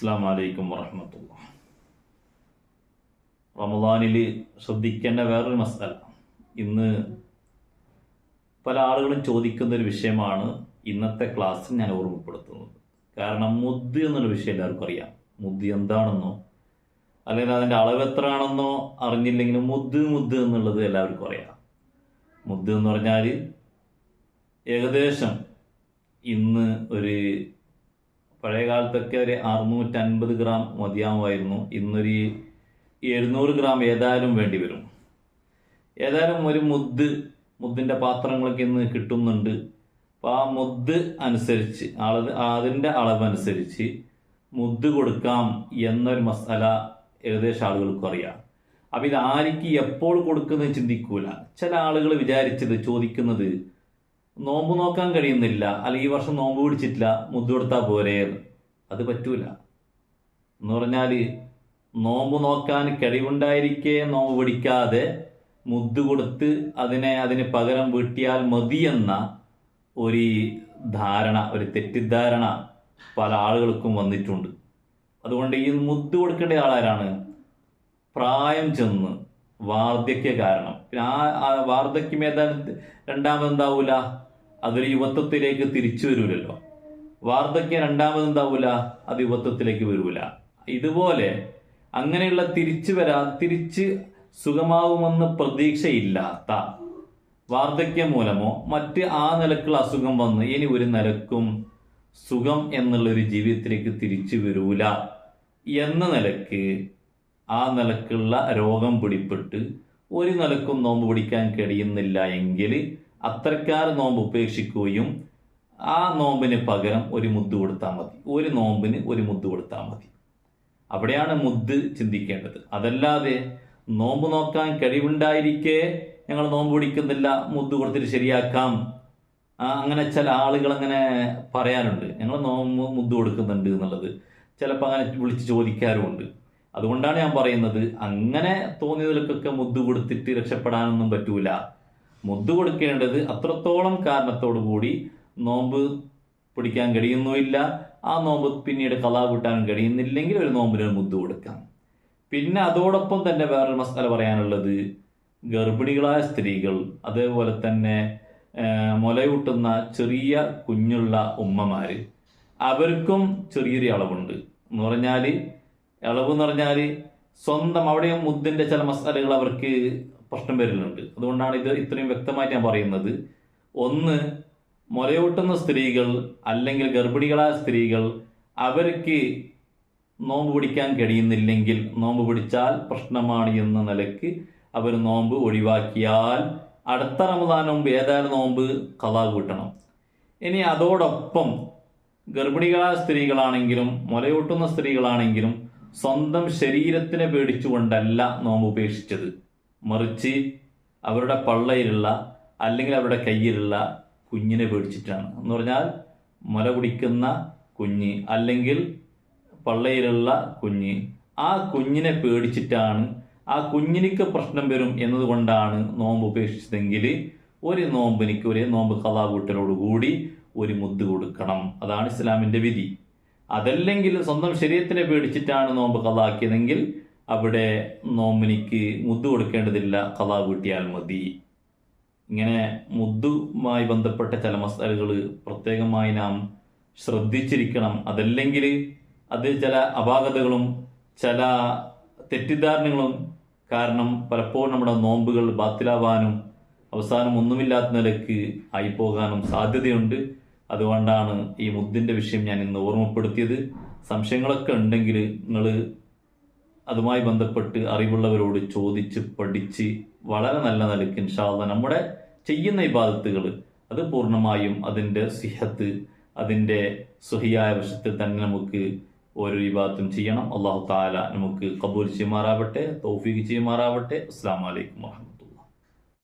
അസ്സലാമു അലൈക്കും വറഹ്മത്തുള്ളാഹി. റമദാനിൽ ശ്രദ്ധിക്കേണ്ട വേറൊരു മസല, ഇന്ന് പല ആളുകളും ചോദിക്കുന്ന ഒരു വിഷയമാണ് ഇന്നത്തെ ക്ലാസ്സിൽ ഞാൻ ഓർമ്മപ്പെടുത്തുന്നത്. കാരണം മുദ് എന്നുള്ള വിഷയം എല്ലാവർക്കും അറിയാം. മുദ് എന്താണെന്നോ അല്ലെങ്കിൽ അതിൻ്റെ അളവ് എത്രയാണെന്നോ അറിഞ്ഞില്ലെങ്കിലും മുദ് എന്നുള്ളത് എല്ലാവർക്കും അറിയാം. മുദ് എന്ന് പറഞ്ഞാൽ ഏകദേശം ഇന്ന് ഒരു പഴയ കാലത്തൊക്കെ ഒരു 650 ഗ്രാം മതിയാവുമായിരുന്നു. ഇന്നൊരു 700 ഗ്രാം ഏതായാലും വേണ്ടി വരും. ഏതായാലും ഒരു മുദ്ദിൻ്റെ പാത്രങ്ങളൊക്കെ ഇന്ന് കിട്ടുന്നുണ്ട്. അപ്പോൾ ആ മുദ് അനുസരിച്ച് അതിൻ്റെ അളവനുസരിച്ച് മുദ് കൊടുക്കാം എന്നൊരു മസാല ഏകദേശം ആളുകൾക്കും അറിയാം. അപ്പം ഇത് ആർക്ക് എപ്പോൾ കൊടുക്കുന്നത് ചിന്തിക്കൂല. ചില ആളുകൾ ചോദിക്കുന്നത് നോമ്പ് നോക്കാൻ കഴിയുന്നില്ല, അല്ലെങ്കിൽ ഈ വർഷം നോമ്പ് പിടിച്ചിട്ടില്ല, മുദ് കൊടുത്താൽ പോരേ. അത് പറ്റൂല. എന്ന് പറഞ്ഞാൽ നോമ്പ് നോക്കാൻ കഴിവുണ്ടായിരിക്കെ നോമ്പ് പിടിക്കാതെ മുദ് കൊടുത്ത് അതിന് പകരം വീട്ടിയാൽ മതിയെന്ന ഒരു തെറ്റിദ്ധാരണ പല ആളുകൾക്കും വന്നിട്ടുണ്ട്. അതുകൊണ്ട് ഈ മുദ് കൊടുക്കേണ്ട ആളാരാണ്? പ്രായം ചെന്ന് വാർദ്ധക്യ കാരണം. പിന്നെ ആ വാർദ്ധക്യം ഏതായാലും രണ്ടാമതെന്താവൂല, അതൊരു യുവത്വത്തിലേക്ക് തിരിച്ചു വരൂലല്ലോ. വാർദ്ധക്യം രണ്ടാമതെന്താവൂല, അത് യുവത്വത്തിലേക്ക് വരൂല. ഇതുപോലെ അങ്ങനെയുള്ള തിരിച്ച് സുഖമാവുമെന്ന് പ്രതീക്ഷയില്ലാത്ത വാർദ്ധക്യം മൂലമോ മറ്റ് ആ നിലക്കുള്ള അസുഖം വന്ന് ഇനി ഒരു നിലക്കും സുഖം എന്നുള്ളൊരു ജീവിതത്തിലേക്ക് തിരിച്ചു വരൂല എന്ന നിലക്ക് ആ നിലക്കുള്ള രോഗം പിടിപെട്ട് ഒരു നിലക്കും നോമ്പ് പിടിക്കാൻ കഴിയുന്നില്ല എങ്കിൽ അത്തരക്കാർ നോമ്പ് ഉപേക്ഷിക്കുകയും ആ നോമ്പിന് പകരം ഒരു മുദ് കൊടുത്താൽ മതി. ഒരു നോമ്പിന് ഒരു മുദ് കൊടുത്താൽ മതി. അവിടെയാണ് മുദ് ചിന്തിക്കേണ്ടത്. അതല്ലാതെ നോമ്പ് നോക്കാൻ കഴിവുണ്ടായിരിക്കെ ഞങ്ങൾ നോമ്പ് പിടിക്കുന്നില്ല, മുദ് കൊടുത്തിട്ട് ശരിയാക്കാം, അങ്ങനെ ചില ആളുകൾ അങ്ങനെ പറയാറുണ്ട്. ഞങ്ങൾ മുദ് കൊടുക്കുന്നുണ്ട് എന്നുള്ളത് ചിലപ്പോൾ അങ്ങനെ വിളിച്ച് ചോദിക്കാറുമുണ്ട്. അതുകൊണ്ടാണ് ഞാൻ പറയുന്നത്, അങ്ങനെ തോന്നിയതിലൊക്കെ മുദ് കൊടുത്തിട്ട് രക്ഷപ്പെടാനൊന്നും പറ്റൂല. മുദ് കൊടുക്കേണ്ടത് അത്രത്തോളം കാരണത്തോടു കൂടി നോമ്പ് പിടിക്കാൻ കഴിയുന്നുമില്ല, ആ നോമ്പ് പിന്നീട് ഖളാ കൂട്ടാൻ കഴിയുന്നില്ലെങ്കിൽ ഒരു നോമ്പിന് മുദ് കൊടുക്കാം. പിന്നെ അതോടൊപ്പം തന്നെ വേറൊരു മസാല പറയാനുള്ളത്, ഗർഭിണികളായ സ്ത്രീകൾ, അതേപോലെ തന്നെ മുലയൂട്ടുന്ന ചെറിയ കുഞ്ഞുള്ള ഉമ്മമാർ, അവർക്കും ചെറിയൊരു അളവുണ്ട്. അളവെന്ന് പറഞ്ഞാൽ സ്വന്തം അവിടെയും മുദ്ദിൻ്റെ ചില മസാലകൾ അവർക്ക് പ്രശ്നം വരുന്നുണ്ട്. അതുകൊണ്ടാണ് ഇത് ഇത്രയും വ്യക്തമായിട്ട് ഞാൻ പറയുന്നത്. ഒന്ന്, മുലയൂട്ടുന്ന സ്ത്രീകൾ അല്ലെങ്കിൽ ഗർഭിണികളായ സ്ത്രീകൾ, അവർക്ക് നോമ്പ് പിടിക്കാൻ കഴിയുന്നില്ലെങ്കിൽ, നോമ്പ് പിടിച്ചാൽ പ്രശ്നമാണ് എന്ന നിലയ്ക്ക് അവർ നോമ്പ് ഒഴിവാക്കിയാൽ അടുത്ത റമദാൻ മുമ്പ് ഏതായാലും നോമ്പ് ഖളാ കൂട്ടണം. ഇനി അതോടൊപ്പം ഗർഭിണികളായ സ്ത്രീകളാണെങ്കിലും മുലയൂട്ടുന്ന സ്ത്രീകളാണെങ്കിലും സ്വന്തം ശരീരത്തിനെ പേടിച്ചുകൊണ്ടല്ല നോമ്പ് ഉപേക്ഷിച്ചത്, മറിച്ച് അവരുടെ പള്ളയിലുള്ള അല്ലെങ്കിൽ അവരുടെ കയ്യിലുള്ള കുഞ്ഞിനെ പേടിച്ചിട്ടാണ്. എന്ന് പറഞ്ഞാൽ മുല കുടിക്കുന്ന കുഞ്ഞ് അല്ലെങ്കിൽ പള്ളയിലുള്ള കുഞ്ഞ്, ആ കുഞ്ഞിനെ പേടിച്ചിട്ടാണ്, ആ കുഞ്ഞിനിക്ക് പ്രശ്നം വരും എന്നതുകൊണ്ടാണ് നോമ്പ് ഉപേക്ഷിച്ചതെങ്കിൽ ഒരു നോമ്പ് ഖളാ കൂട്ടലോടുകൂടി ഒരു മുദ് കൊടുക്കണം. അതാണ് ഇസ്ലാമിൻ്റെ വിധി. അതല്ലെങ്കിൽ സ്വന്തം ശരീരത്തിനെ പേടിച്ചിട്ടാണ് നോമ്പ് ഖളാ ആക്കിയതെങ്കിൽ അവിടെ നോമ്പിനിക്ക് മുദ് കൊടുക്കേണ്ടതില്ല, ഖളാ കൂട്ടിയാൽ മതി. ഇങ്ങനെ മുദ്ദുമായി ബന്ധപ്പെട്ട ചില മസാലകൾ പ്രത്യേകമായി നാം ശ്രദ്ധിച്ചിരിക്കണം. അതല്ലെങ്കിൽ അത് ചില അപാകതകളും ചില തെറ്റിദ്ധാരണകളും കാരണം പലപ്പോഴും നമ്മുടെ നോമ്പുകൾ ബാത്തിലാവാനും അവസാനം ഒന്നുമില്ലാത്ത നിലയ്ക്ക് ആയിപ്പോകാനും സാധ്യതയുണ്ട്. അതുകൊണ്ടാണ് ഈ മുദ്ദിൻ്റെ വിഷയം ഞാൻ ഇന്ന് ഓർമ്മപ്പെടുത്തിയത്. സംശയങ്ങളൊക്കെ ഉണ്ടെങ്കിൽ നിങ്ങൾ അതുമായി ബന്ധപ്പെട്ട് അറിവുള്ളവരോട് ചോദിച്ച് പഠിച്ച് വളരെ നല്ല നിലയ്ക്ക് ഇൻഷാ അല്ലാഹ് നമ്മുടെ ചെയ്യുന്ന ഇബാദത്തുകൾ അത് പൂർണ്ണമായും അതിൻ്റെ സിഹത്ത്, അതിൻ്റെ സ്വഹിയായ വശത്തിൽ തന്നെ നമുക്ക് ഓരോ ഇബാദത്തും ചെയ്യണം. അല്ലാഹു തആല നമുക്ക് ഖബൂൽ ചെയ്യുമാറാവട്ടെ, തൗഫീഖ് ചെയ്യുമാറാവട്ടെ. അസ്സലാമു അലൈക്കും വറഹ്മത്തുള്ളാഹി.